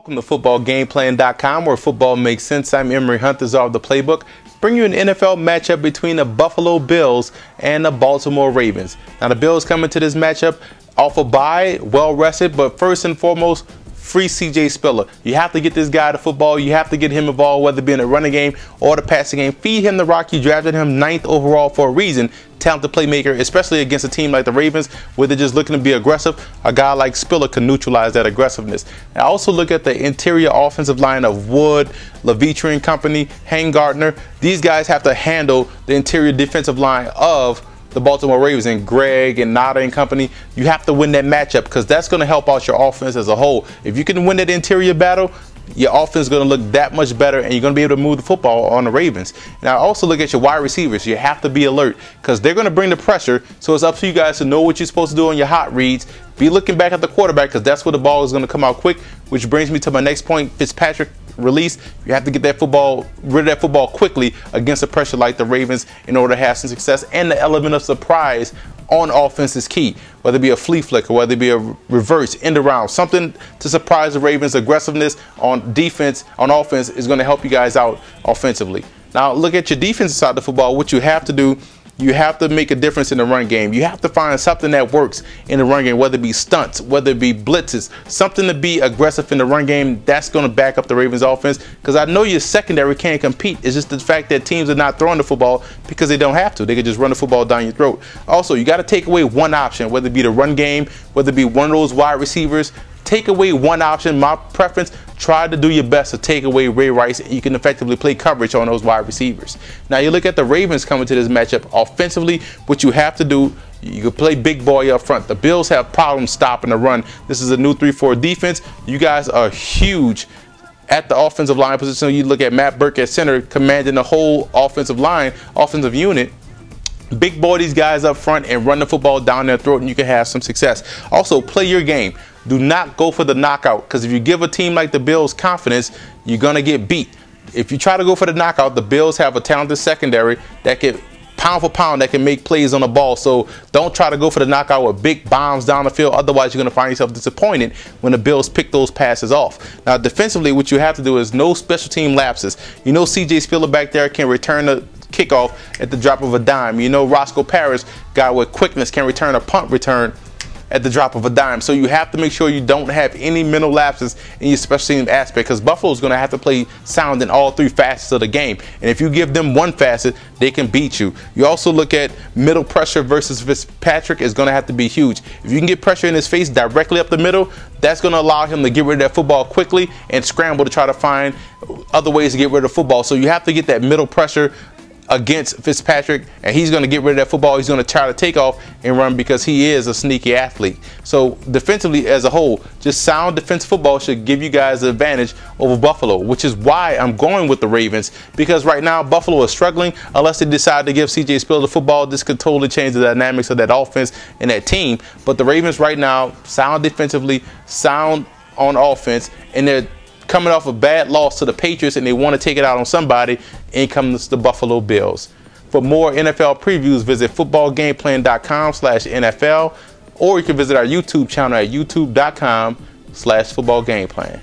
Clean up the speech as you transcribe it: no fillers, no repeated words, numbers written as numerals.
Welcome to footballgameplan.com, where football makes sense. I'm Emory Hunt, the czar of the playbook. Bring you an NFL matchup between the Buffalo Bills and the Baltimore Ravens. Now, the Bills come into this matchup off a bye, well rested, but first and foremost, free C.J. Spiller. You have to get this guy to football. You have to get him involved, whether it be in the running game or the passing game. Feed him the rock. You drafted him 9th overall for a reason. Talented playmaker, especially against a team like the Ravens, where they're just looking to be aggressive. A guy like Spiller can neutralize that aggressiveness. I also look at the interior offensive line of Wood, Levitre and company, Hank Gardner. These guys have to handle the interior defensive line of the Baltimore Ravens, and Greg and Nada and company. You have to win that matchup because that's going to help out your offense as a whole. If you can win that interior battle, your offense is going to look that much better, and you're going to be able to move the football on the Ravens. Now, also look at your wide receivers. You have to be alert because they're going to bring the pressure. So it's up to you guys to know what you're supposed to do on your hot reads. Be looking back at the quarterback because that's where the ball is going to come out quick, which brings me to my next point. Fitzpatrick release. You have to get that football, rid of that football quickly against a pressure like the Ravens in order to have some success. And the element of surprise on offense is key, whether it be a flea flicker, whether it be a reverse, end around, something to surprise the Ravens. Aggressiveness on defense, on offense is going to help you guys out offensively. Now look at your defensive side of the football. What you have to do, you have to make a difference in the run game. You have to find something that works in the run game, whether it be stunts, whether it be blitzes, something to be aggressive in the run game. That's going to back up the Ravens offense, because I know your secondary can't compete. It's just the fact that teams are not throwing the football because they don't have to. They can just run the football down your throat. Also, you got to take away one option, whether it be the run game, whether it be one of those wide receivers. Take away one option. My preference, try to do your best to take away Ray Rice, and you can effectively play coverage on those wide receivers. Now you look at the Ravens coming to this matchup offensively. What you have to do, you can play big boy up front. The Bills have problems stopping the run. This is a new 3-4 defense. You guys are huge at the offensive line position. You look at Matt Burke at center, commanding the whole offensive line, offensive unit. Big boy these guys up front and run the football down their throat, and you can have some success. Also, play your game. Do not go for the knockout, because if you give a team like the Bills confidence, you're going to get beat. If you try to go for the knockout, the Bills have a talented secondary that can, pound for pound, that can make plays on the ball. So don't try to go for the knockout with big bombs down the field. Otherwise, you're going to find yourself disappointed when the Bills pick those passes off. Now, defensively, what you have to do is no special team lapses. You know C.J. Spiller back there can return the kickoff at the drop of a dime. You know Roscoe Parrish, guy with quickness, can return a punt return at the drop of a dime. So you have to make sure you don't have any mental lapses in your special team aspect, because Buffalo's going to have to play sound in all 3 facets of the game. And if you give them one facet, they can beat you. You also look at middle pressure versus Fitzpatrick is going to have to be huge. If you can get pressure in his face directly up the middle, that's going to allow him to get rid of that football quickly and scramble to try to find other ways to get rid of football. So you have to get that middle pressure against Fitzpatrick, and he's going to get rid of that football. He's going to try to take off and run because he is a sneaky athlete. So defensively as a whole, just sound defensive football should give you guys the advantage over Buffalo, which is why I'm going with the Ravens, because right now Buffalo is struggling. Unless they decide to give C.J. Spiller the football, this could totally change the dynamics of that offense and that team. But the Ravens right now, sound defensively, sound on offense, and they're coming off a bad loss to the Patriots, and they want to take it out on somebody. In comes the Buffalo Bills. For more NFL previews, visit footballgameplan.com/NFL, or you can visit our YouTube channel at youtube.com/footballgameplan.